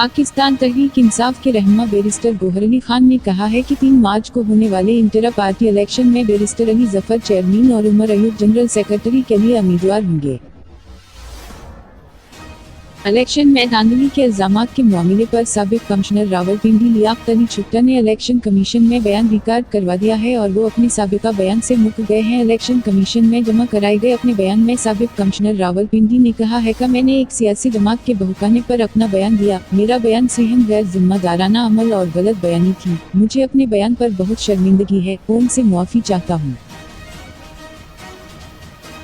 पाकिस्तान तहरीक इंसाफ के रहनुमा बैरिस्टर गोहर अली खान ने कहा है कि 3 मार्च को होने वाले इंटरा पार्टी इलेक्शन में बैरिस्टर अली जफर चेयरमैन और उमर अयूब जनरल सेक्रेटरी के लिए उम्मीदवार होंगे। इलेक्शन में धांधली के इल्जामात के मामले पर साबिक कमिश्नर रावलपिंडी लियाकत अली छुट्टा ने इलेक्शन कमीशन में बयान रिकॉर्ड करवा दिया है और वो अपने साबिका बयान से मुकर गए हैं। इलेक्शन कमीशन में जमा कराए गए अपने बयान में साबिक कमिश्नर रावलपिंडी ने कहा है कि मैंने एक सियासी जमात के बहकाने पर अपना बयान दिया। मेरा बयान सहम गैर जिम्मेदाराना अमल और गलत बयानी थी। मुझे अपने बयान पर बहुत शर्मिंदगी है। कौम से मुआफ़ी चाहता हूँ।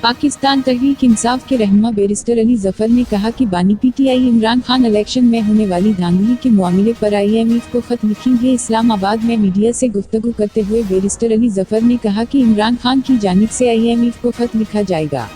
पाकिस्तान तहरीक इंसाफ के रहनुमा बैरिस्टर अली जफर ने कहा कि बानी पीटीआई इमरान खान इलेक्शन में होने वाली धांधली के मामले पर IMF को खत लिखेंगे। इस्लामाबाद में मीडिया से गुफ्तगू करते हुए बैरिस्टर अली जफर ने कहा कि इमरान खान की जानिब से IMF को खत लिखा जाएगा।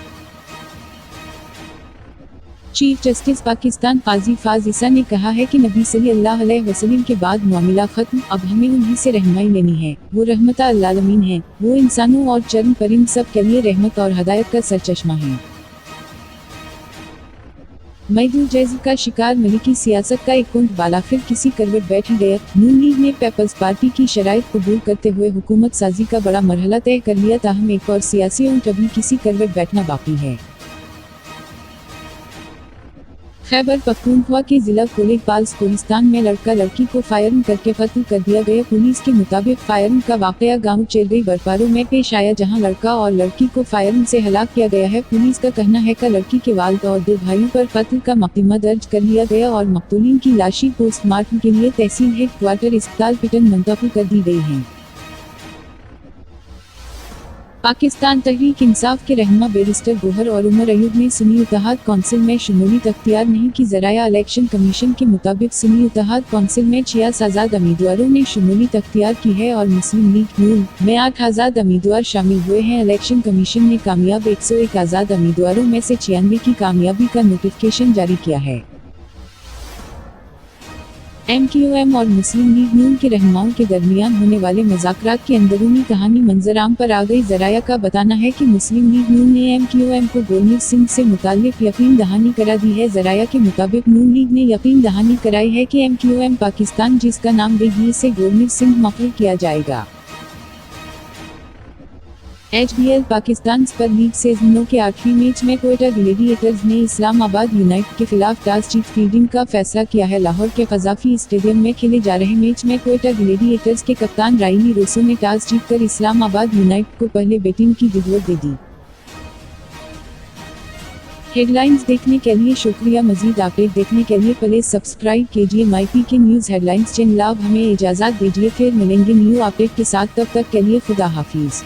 चीफ जस्टिस पाकिस्तान काजी फाज ईसा ने कहा है कि नबी सल्लल्लाहु अलैहि वसल्लम के बाद मामला खत्म, अब हमें उन्हीं से रहनुमाई लेनी है। वो रहमता अल आलमीन है। वो इंसानों और चरम परिंद सब के लिए रहमत और हदायत का सरचश्मा है। महदूद जैज़ का शिकार मलिकी सियासत का एक कुंड बाला फिर किसी करवट बैठ गया। नून लीग ने पीपल्स पार्टी की शराइत कबूल करते हुए हुकूमत साजी का बड़ा मरहला तय कर लिया, ताहम एक और सियासी ऊंट अभी किसी करवट बैठना बाकी है। खैबर पख्तूनख्वा के जिला कोतवाल कोहिस्तान में लड़का लड़की को फायरिंग करके कत्ल कर दिया गया। पुलिस के मुताबिक फायरिंग का वाकया गांव चेरगई बरपारो में पेश आया, जहां लड़का और लड़की को फायरिंग से हलाक किया गया है। पुलिस का कहना है कि लड़की के वालिद और 2 भाइयों पर कत्ल का मुकदमा दर्ज कर लिया गया और मकतूलीन की लाशें पोस्टमार्टम के लिए तहसील हेड क्वार्टर अस्पताल पिटन मुंतकिल कर दी गई हैं। पाकिस्तान तहरीक इंसाफ के रहनुमा बैरिस्टर गोहर और उमर अयूब ने सुन्नी इत्तेहाद कौंसिल में शमूलियत अख्तियार नहीं की। ज़राया इलेक्शन कमीशन के मुताबिक सुन्नी इत्तेहाद कौंसिल में 6 आज़ाद उम्मीदवारों ने शमूलियत अख्तियार की है और मुस्लिम लीग नून में 8 आज़ाद उम्मीदवार शामिल हुए हैं। इलेक्शन कमीशन ने कामयाब 101 आज़ाद उम्मीदवारों में से 96 की कामयाबी का नोटिफिकेशन जारी किया है। MQM और मुस्लिम लीग नून के रहनुमाओं के दरमियान होने वाले मुज़ाकरात की अंदरूनी कहानी मंजर-आम पर आ गई। ज़राया का बताना है कि मुस्लिम लीग नून ने MQM को गुरमीत सिंह से मुताल्लिक यकीन दहानी करा दी है। ज़राया के मुताबिक नून लीग ने यकीन दहानी कराई है कि MQM पाकिस्तान जिसका नाम देगी से गुरमीत सिंह मुक़र्रर किया जाएगा। HBL Pakistan super league season के आखिरी मैच में क्वेटा ग्लैडिएटर्स ने इस्लामाबाद यूनाइटेड के खिलाफ टॉस जीत फील्डिंग का फैसला किया है। लाहौर के क़ज़ाफ़ी स्टेडियम में खेले जा रहे मैच में क्वेटा ग्लैडिएटर्स के कप्तान राइली रोसो ने टॉस जीतकर इस्लामाबाद यूनाइटेड को पहले बैटिंग की हिदायत दे दी। हेडलाइंस देखने के लिए शुक्रिया। मज़ीद अपडेट देखने के लिए प्लीज़ सब्सक्राइब कीजिए MyPK के न्यूज़ हेडलाइंस चैनल। अब हमें इजाज़त दीजिए, फिर मिलेंगे न्यू अपडेट के साथ। तब तक के लिए खुदा हाफिज़।